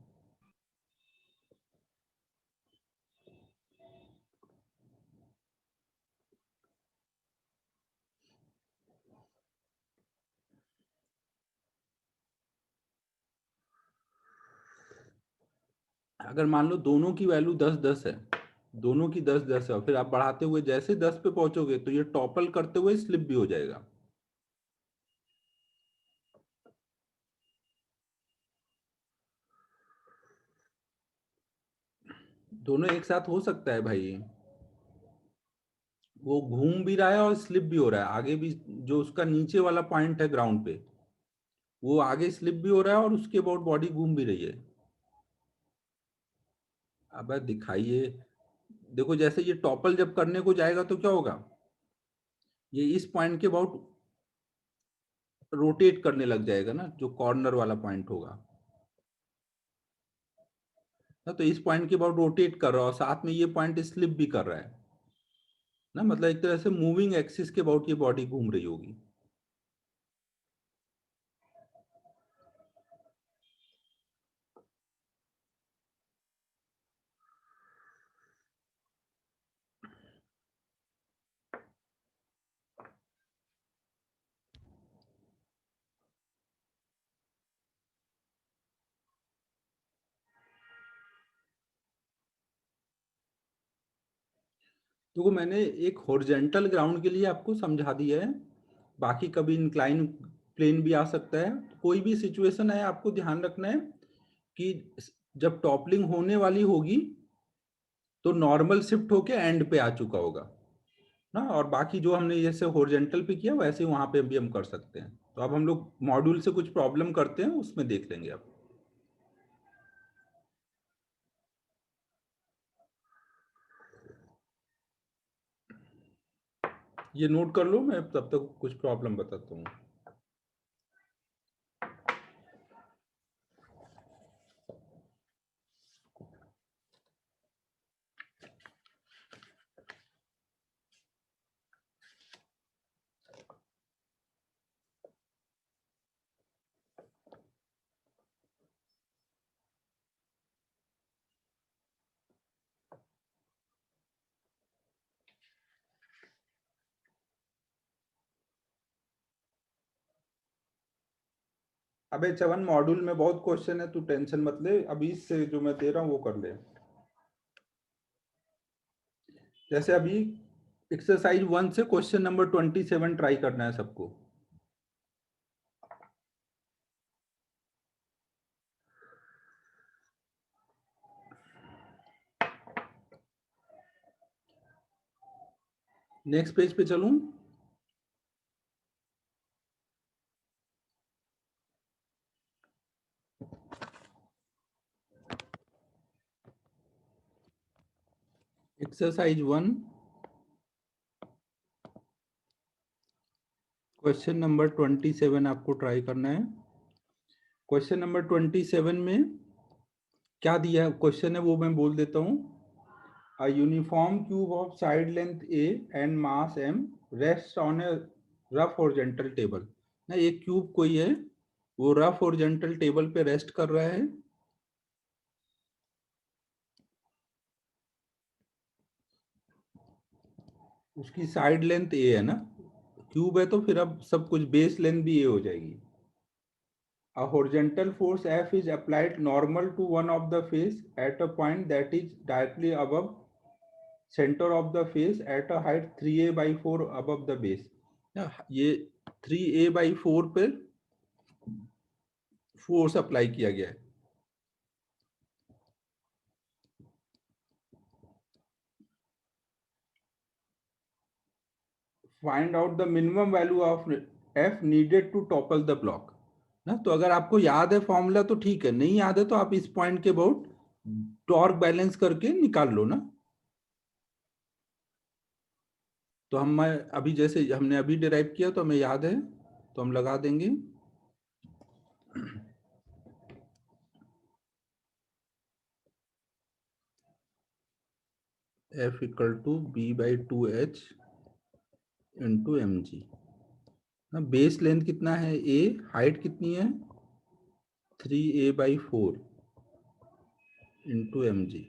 अगर मान लो दोनों की वैल्यू 10-10 है, दोनों की 10-10 है, और फिर आप बढ़ाते हुए जैसे 10 पे पहुंचोगे तो ये टॉपल करते हुए स्लिप भी हो जाएगा। दोनों एक साथ हो सकता है भाई, वो घूम भी रहा है और स्लिप भी हो रहा है आगे भी। जो उसका नीचे वाला पॉइंट है ग्राउंड पे, वो आगे स्लिप भी हो रहा है और उसके अबाउट बॉडी घूम भी रही है। अब दिखाइए, देखो जैसे ये टॉपल जब करने को जाएगा तो क्या होगा, ये इस पॉइंट के अबाउट रोटेट करने लग जाएगा ना, जो कॉर्नर वाला पॉइंट होगा ना, तो इस पॉइंट के अबाउट रोटेट कर रहा है और साथ में ये पॉइंट स्लिप भी कर रहा है ना, मतलब एक तरह से मूविंग एक्सिस के अबाउट ये बॉडी घूम रही होगी। तो मैंने एक हॉरिजॉन्टल ग्राउंड के लिए आपको समझा दिया है, बाकी कभी इंक्लाइन प्लेन भी आ सकता है। कोई भी सिचुएशन है आपको ध्यान रखना है कि जब टॉपलिंग होने वाली होगी तो नॉर्मल शिफ्ट होके एंड पे आ चुका होगा ना, और बाकी जो हमने जैसे हॉरिजॉन्टल पे किया वैसे वहां पे भी हम कर सकते हैं। तो अब हम लोग मॉड्यूल से कुछ प्रॉब्लम करते हैं, उसमें देख लेंगे अब। ये नोट कर लो, मैं तब तक कुछ प्रॉब्लम बताता हूँ। अबे चवन, मॉड्यूल में बहुत क्वेश्चन है, तू टेंशन मत ले, अभी इससे जो मैं दे रहा हूँ वो कर ले। जैसे अभी एक्सरसाइज 1 से क्वेश्चन नंबर 27 ट्राई करना है सबको। नेक्स्ट पेज पे चलूं? एक्सरसाइज 1 क्वेश्चन नंबर 27 आपको ट्राई करना है। क्वेश्चन नंबर 27 में क्या दिया क्वेश्चन है वो मैं बोल देता हूँ। A uniform cube of side length A and mass M rests on a rough horizontal table। ना एक क्यूब कोई है, वो रफ होरिजेंटल टेबल पे रेस्ट कर रहा है। उसकी साइड लेंथ ए है ना, क्यूब है तो फिर अब सब कुछ बेस लेंथ भी ए हो जाएगी। A horizontal force F is applied normal to one of the face at a point that is directly above center of the face at a height 3a/4 above the base। ये 3a/4 पे force apply किया गया है। Find out the minimum value of F needed to topple the block ना। तो अगर आपको याद है फॉर्मूला तो ठीक है, नहीं याद है तो आप इस पॉइंट के अबाउट टॉर्क बैलेंस करके निकाल लो ना। तो हम अभी जैसे हमने अभी डिराइव किया तो हमें याद है, तो हम लगा देंगे F equal to B/2H into mg ना। बेस लेंथ कितना है a, हाइट कितनी है 3a/4 इंटू mg,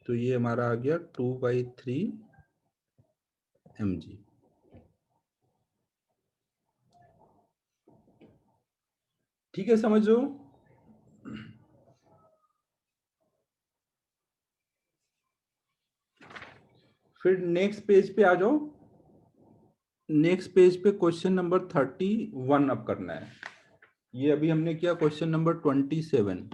तो ये हमारा आ गया 2/3 mg। ठीक है, समझ लो। फिर नेक्स्ट पेज पे आ जाओ। नेक्स्ट पेज पे क्वेश्चन नंबर 31 अब करना है। ये अभी हमने किया क्वेश्चन नंबर 27।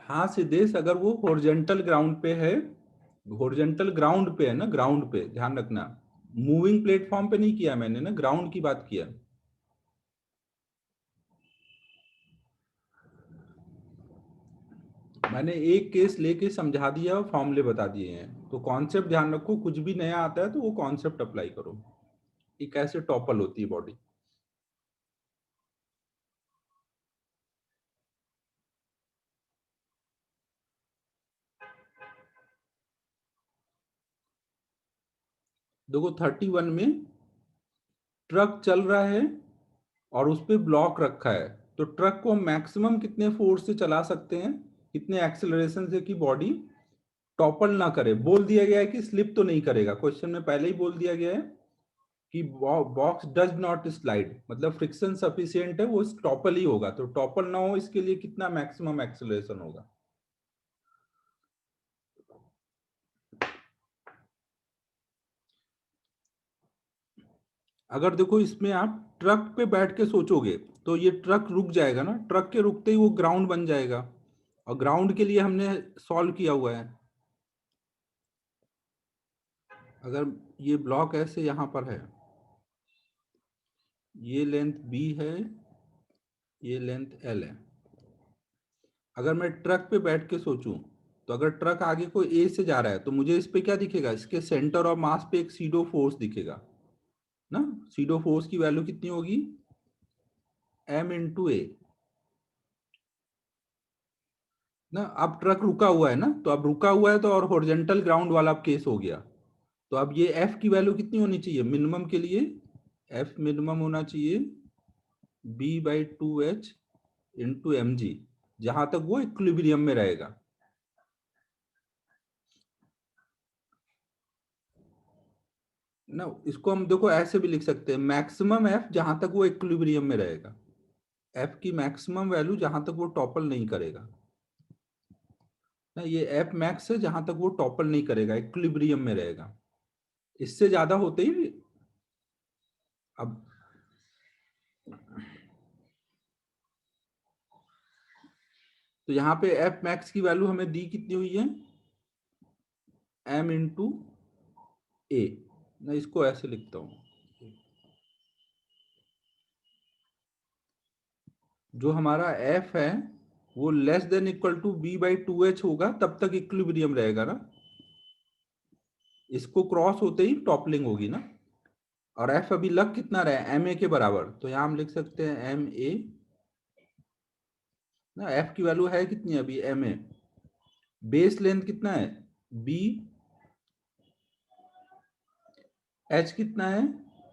हाँ सिद्धेश, अगर वो हॉरिजॉन्टल ग्राउंड पे है, हॉरिजॉन्टल ग्राउंड पे है ना, ग्राउंड पे ध्यान रखना, मूविंग प्लेटफॉर्म पे नहीं किया मैंने ना, ग्राउंड की बात किया। मैंने एक केस लेके समझा दिया और फॉर्मूले बता दिए हैं, तो कॉन्सेप्ट ध्यान रखो, कुछ भी नया आता है तो वो कॉन्सेप्ट अप्लाई करो। ये कैसे टॉपल होती है बॉडी। देखो 31 में ट्रक चल रहा है और उस पे ब्लॉक रखा है, तो ट्रक को मैक्सिमम कितने फोर्स से चला सकते हैं, कितने एक्सेलरेशन से कि बॉडी टॉपल ना करे। बोल दिया गया है कि स्लिप तो नहीं करेगा, क्वेश्चन में पहले ही बोल दिया गया है कि बॉक्स डज नॉट स्लाइड, मतलब फ्रिक्शन सफिशिएंट है, वो टॉपल ही होगा। तो टॉपल ना हो इसके लिए कितना मैक्सिमम एक्सेलरेशन होगा। अगर देखो इसमें आप ट्रक पे बैठ के सोचोगे तो ये ट्रक रुक जाएगा ना, ट्रक के रुकते ही वो ग्राउंड बन जाएगा, और ग्राउंड के लिए हमने सॉल्व किया हुआ है। अगर ये ब्लॉक ऐसे यहाँ पर है, ये लेंथ b है, ये लेंथ l है। अगर मैं ट्रक पे बैठ के सोचूं, तो अगर ट्रक आगे को ए से जा रहा है तो मुझे इस पे क्या दिखेगा, इसके सेंटर ऑफ मास पे एक सीडो फोर्स दिखेगा ना। सीडो फोर्स की वैल्यू कितनी होगी, m इंटू ए ना। अब ट्रक रुका हुआ है ना, तो अब रुका हुआ है तो और हॉरिजॉन्टल ग्राउंड वाला केस हो गया। तो अब ये f की वैल्यू कितनी होनी चाहिए मिनिमम के लिए, f मिनिमम होना चाहिए B/2H इंटू mg, जहां तक वो इक्विलिब्रियम में रहेगा ना। इसको हम देखो ऐसे भी लिख सकते हैं, मैक्सिमम f जहां तक वो इक्विलिब्रियम में रहेगा, f की मैक्सिमम वैल्यू जहां तक वो टॉपल नहीं करेगा ना। ये f मैक्स है जहां तक वो टॉपल नहीं करेगा, इक्विलिब्रियम में रहेगा। इससे ज्यादा होते ही अब तो यहाँ पे f मैक्स की वैल्यू हमें दी कितनी हुई है, m इंटू ए ना। इसको ऐसे लिखता हूं, जो हमारा f है वो less than equal to B/2H होगा, तब तक इक्विलिब्रियम रहेगा ना। इसको क्रॉस होते ही टॉपलिंग होगी ना। और f अभी लग कितना रहा है ma के बराबर, तो यहां हम लिख सकते हैं ma ना। f की वैल्यू है कितनी है अभी ma, बेस लेंथ कितना है b, h कितना है,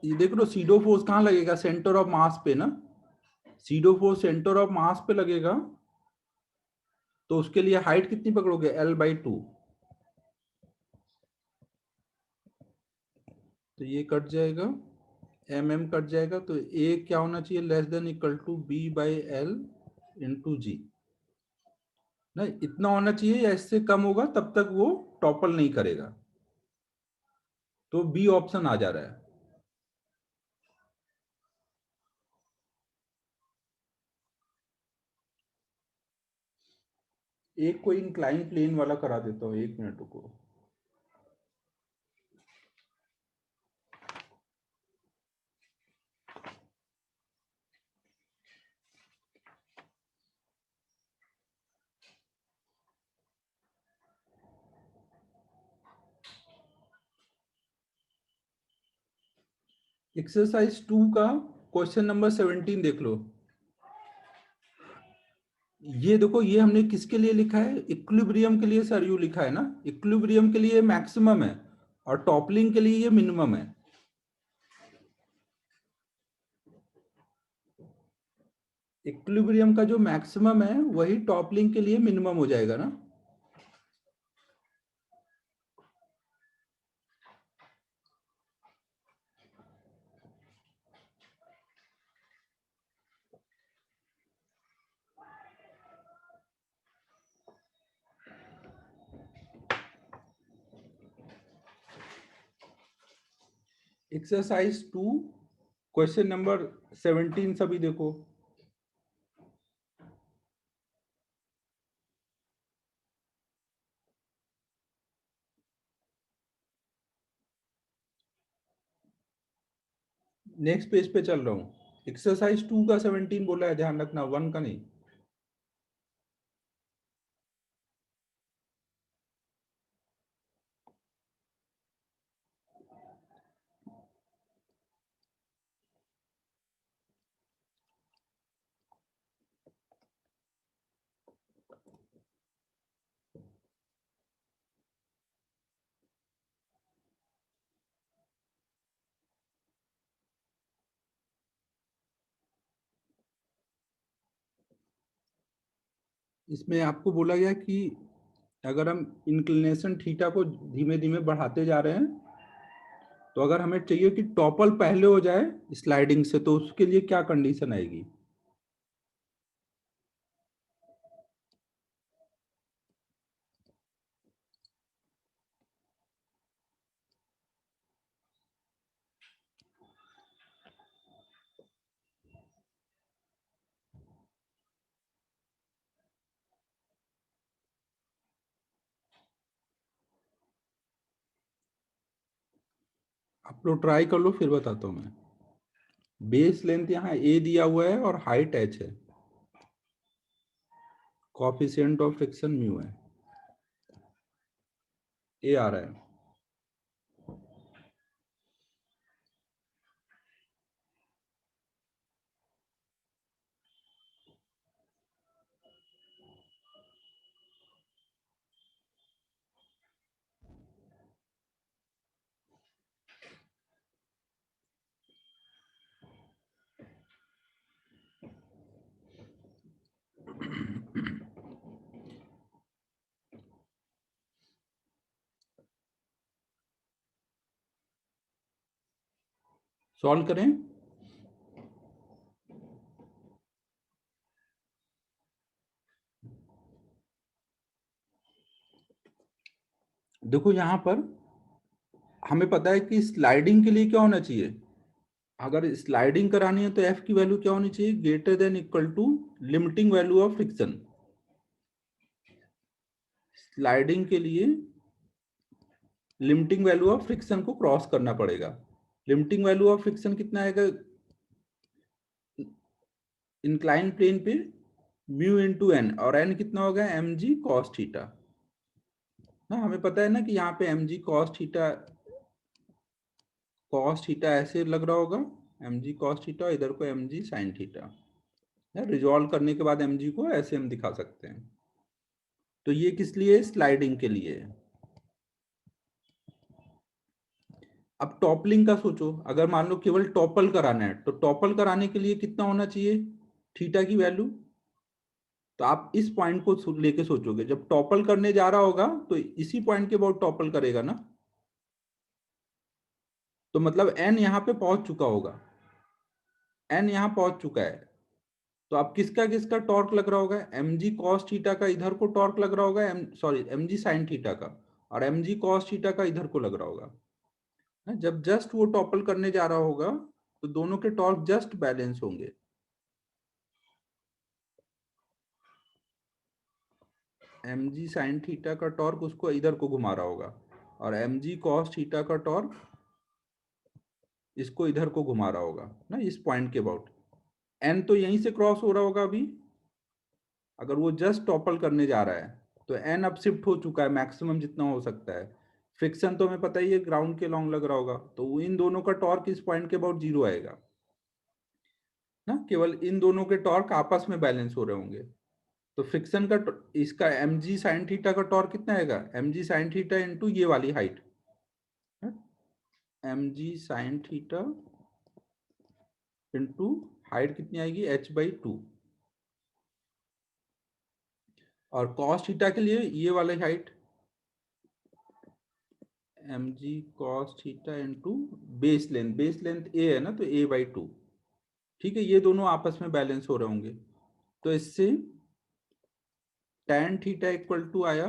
ये देख लो सीडो फोर्स कहाँ लगेगा, सेंटर ऑफ मास पे ना। SIDO force centre of mass पे लगेगा, तो उसके लिए हाइट कितनी पकड़ोगे l/2, तो ये कट जाएगा, कट जाएगा, तो a क्या होना चाहिए, less than equal to B/L into G ना। इतना होना चाहिए या इससे कम होगा तब तक वो टॉपल नहीं करेगा। तो बी ऑप्शन आ जा रहा है। एक कोई इंक्लाइन प्लेन वाला करा देता हूँ, 1 मिनट रुको। एक्सरसाइज 2 का क्वेश्चन नंबर 17 देख लो। ये देखो, ये हमने किसके लिए लिखा है? इक्विलिब्रियम के लिए सर यू लिखा है ना। इक्विलिब्रियम के लिए मैक्सिमम है और टॉपलिंग के लिए ये मिनिमम है। इक्विलिब्रियम का जो मैक्सिमम है वही टॉपलिंग के लिए मिनिमम हो जाएगा ना। एक्सरसाइज 2 क्वेश्चन नंबर 17 सभी देखो। नेक्स्ट पेज पे चल रहा हूँ। एक्सरसाइज 2 का 17 बोला है, ध्यान रखना, 1 का नहीं। इसमें आपको बोला गया कि अगर हम इंक्लिनेशन थीटा को धीमे धीमे बढ़ाते जा रहे हैं, तो अगर हमें चाहिए कि टॉपल पहले हो जाए स्लाइडिंग से, तो उसके लिए क्या कंडीशन आएगी? आप लोग ट्राई कर लो, फिर बताता हूँ मैं। बेस लेंथ यहाँ ए दिया हुआ है और हाइट एच है, कोएफिशिएंट ऑफ फ्रिक्शन म्यू है, ए आ रहा है। सॉल्व करें। देखो यहाँ पर हमें पता है कि स्लाइडिंग के लिए क्या होना चाहिए। अगर स्लाइडिंग करानी है तो एफ की वैल्यू क्या होनी चाहिए? Greater than equal to limiting value of friction. Sliding के लिए लिमिटिंग वैल्यू ऑफ फ्रिक्शन को क्रॉस करना पड़ेगा। लिमिटिंग वैल्यू ऑफ फ्रिक्शन कितना आएगा इंक्लाइन प्लेन पे? म्यू इंटू एन, और एन कितना होगा? एम जी कॉस थीटा ना। हमें पता है ना कि यहाँ पे एम जी कॉस थीटा ऐसे लग रहा होगा, एम जी कॉस थीटा, इधर को M G sine theta. Resolve करने के बाद एम जी को ऐसे हम दिखा सकते हैं। तो ये किस लिए? स्लाइडिंग के लिए। अब टॉपलिंग का सोचो, अगर मान लो केवल टॉपल कराना है, तो टॉपल कराने के लिए कितना होना चाहिए थीटा की वैल्यू? तो आप इस पॉइंट को लेके सोचोगे, जब टॉपल करने जा रहा होगा तो इसी पॉइंट के बाद टॉपल करेगा ना। तो मतलब एन यहाँ पे पहुंच चुका होगा, एन यहाँ पहुंच चुका है। तो आप किसका किसका टॉर्क लग रहा होगा? एम जी कॉस थीटा का इधर को टॉर्क लग रहा होगा, एम जी साइन थीटा का, और एम जी कॉस थीटा का इधर को लग रहा होगा। जब जस्ट वो टॉपल करने जा रहा होगा तो दोनों के टॉर्क जस्ट बैलेंस होंगे। mg sin थीटा का टॉर्क उसको इधर को घुमा रहा होगा, और mg cos थीटा का टॉर्क इसको इधर को घुमा रहा होगा ना, इस पॉइंट के अबाउट। n तो यहीं से क्रॉस हो रहा होगा अभी, अगर वो जस्ट टॉपल करने जा रहा है तो n अब शिफ्ट हो चुका है मैक्सिमम जितना हो सकता है। फ्रिक्शन तो हमें पता ही है ग्राउंड के लॉन्ग लग रहा होगा, तो इन दोनों का टॉर्क इस पॉइंट के अबाउट 0 आएगा ना, केवल इन दोनों के टॉर्क आपस में बैलेंस हो रहे होंगे। तो फ्रिक्शन का इसका mg sin थीटा का टॉर्क कितना आएगा, mg sin थीटा इंटू ये वाली height, mg sin theta into height कितनी आएगी h/2, और cos थीटा के लिए ये वाली height mg cos theta into base length a है ना, तो a/2। ठीक है, ये दोनों आपस में बैलेंस हो रहे होंगे, तो इससे tan थीटा इक्वल टू आया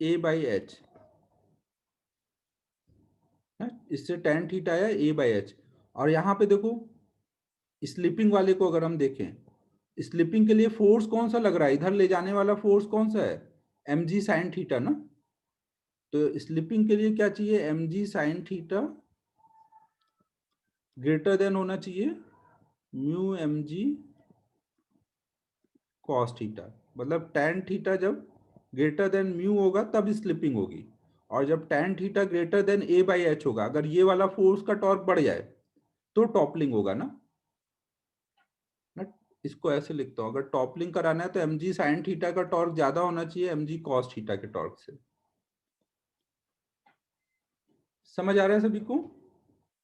a/h, इससे tan थीटा आया a/h। और यहाँ पे देखो स्लिपिंग वाले को अगर हम देखें, स्लिपिंग के लिए फोर्स कौन सा लग रहा है, इधर ले जाने वाला फोर्स कौन सा है, mg sin थीटा ना। तो स्लिपिंग के लिए क्या चाहिए, mg sin theta greater than होना चाहिए म्यू mg cos थीटा, मतलब tan थीटा जब ग्रेटर देन म्यू होगा तब स्लिपिंग होगी, और जब tan theta greater than a/h होगा, अगर ये वाला फोर्स का टॉर्क बढ़ जाए तो टॉपलिंग होगा ना। इसको ऐसे लिखता हूं, अगर टॉपलिंग कराना है तो mg sin थीटा का टॉर्क ज्यादा होना चाहिए mg cos थीटा के टॉर्क से। समझ आ रहा है सभी को,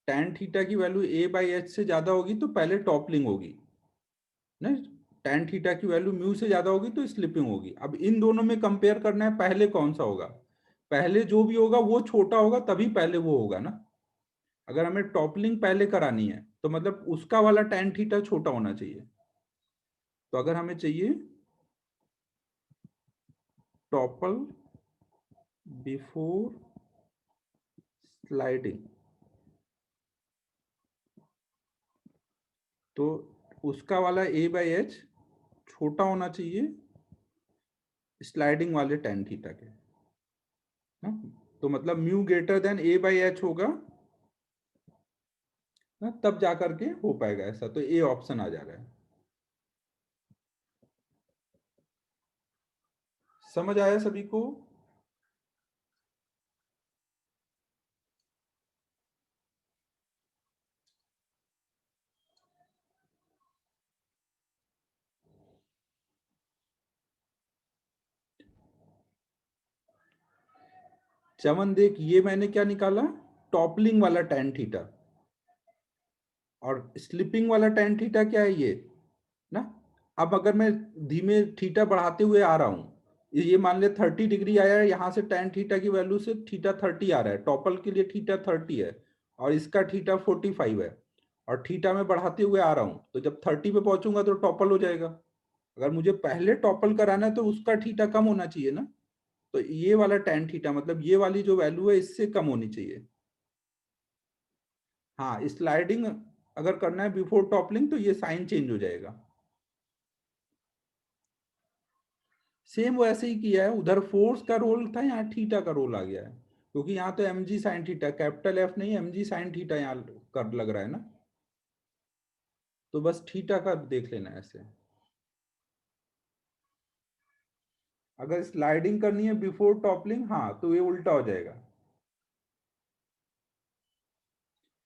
tan थीटा की वैल्यू a/h से ज्यादा होगी तो पहले टॉपलिंग होगी ना, tan थीटा की वैल्यू म्यू से ज्यादा होगी तो स्लिपिंग होगी। अब इन दोनों में कंपेयर करना है पहले कौन सा होगा, पहले जो भी होगा वो छोटा होगा तभी पहले वो होगा ना। अगर हमें टॉपलिंग पहले करानी है तो मतलब उसका वाला tan थीटा छोटा होना चाहिए। तो अगर हमें चाहिए टॉपल बिफोर स्लाइडिंग, तो उसका वाला a/h छोटा होना चाहिए स्लाइडिंग वाले tan थीटा के ना। तो मतलब म्यू ग्रेटर देन a/h होगा ना, तब जा करके हो पाएगा ऐसा, तो ए ऑप्शन आ जा रहा है। समझ आया सभी को। चमन देख, ये मैंने क्या निकाला, टॉपलिंग वाला tan थीटा, और स्लिपिंग वाला tan थीटा क्या है ये ना। अब अगर मैं धीमे थीटा बढ़ाते हुए आ रहा हूं, ये मान ले 30 डिग्री आया है, यहाँ से tan थीटा की वैल्यू से थीटा 30 आ रहा है, टॉपल के लिए थीटा 30 है और इसका थीटा 45 है, और थीटा में बढ़ाते हुए आ रहा हूं, तो जब 30 पे पहुंचूंगा तो टॉपल हो जाएगा। अगर मुझे पहले टॉपल कराना है तो उसका थीटा कम होना चाहिए ना, तो ये वाला tan थीटा मतलब ये वाली जो वैल्यू है इससे कम होनी चाहिए। हाँ, स्लाइडिंग अगर करना है बिफोर टॉपलिंग तो ये साइन चेंज हो जाएगा। सेम वैसे ही किया है, उधर फोर्स का रोल था, यहाँ थीटा का रोल आ गया है, क्योंकि यहाँ तो mg sin theta, capital F नहीं, mg sin थीटा यहाँ कर लग रहा है ना, तो बस थीटा का देख लेना है ऐसे। अगर स्लाइडिंग करनी है बिफोर टॉपलिंग, हाँ तो ये उल्टा हो जाएगा।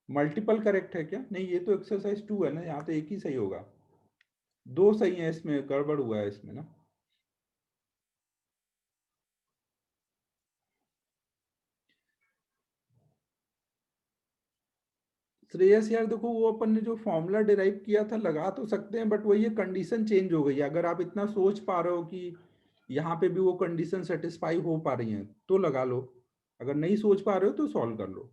मल्टीपल करेक्ट है क्या, नहीं ये तो एक्सरसाइज 2 है ना, यहाँ तो एक ही सही होगा, दो सही है, इसमें गड़बड़ हुआ है इसमें ना। श्रेयस यार देखो, वो अपन ने जो फॉर्मूला डिराइव किया था लगा तो सकते हैं, बट वही कंडीशन चेंज हो गई है। अगर आप इतना सोच पा रहे हो कि यहाँ पे भी वो कंडीशन सेटिस्फाई हो पा रही है तो लगा लो, अगर नहीं सोच पा रहे हो तो सॉल्व कर लो।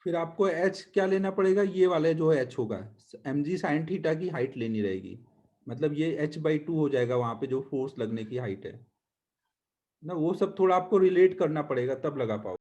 फिर आपको एच क्या लेना पड़ेगा, ये वाले जो एच होगा mg sin थीटा की हाइट लेनी रहेगी, मतलब ये h/2 हो जाएगा वहां पे जो फोर्स लगने की हाइट है ना, वो सब थोड़ा आपको रिलेट करना पड़ेगा तब लगा पाओ।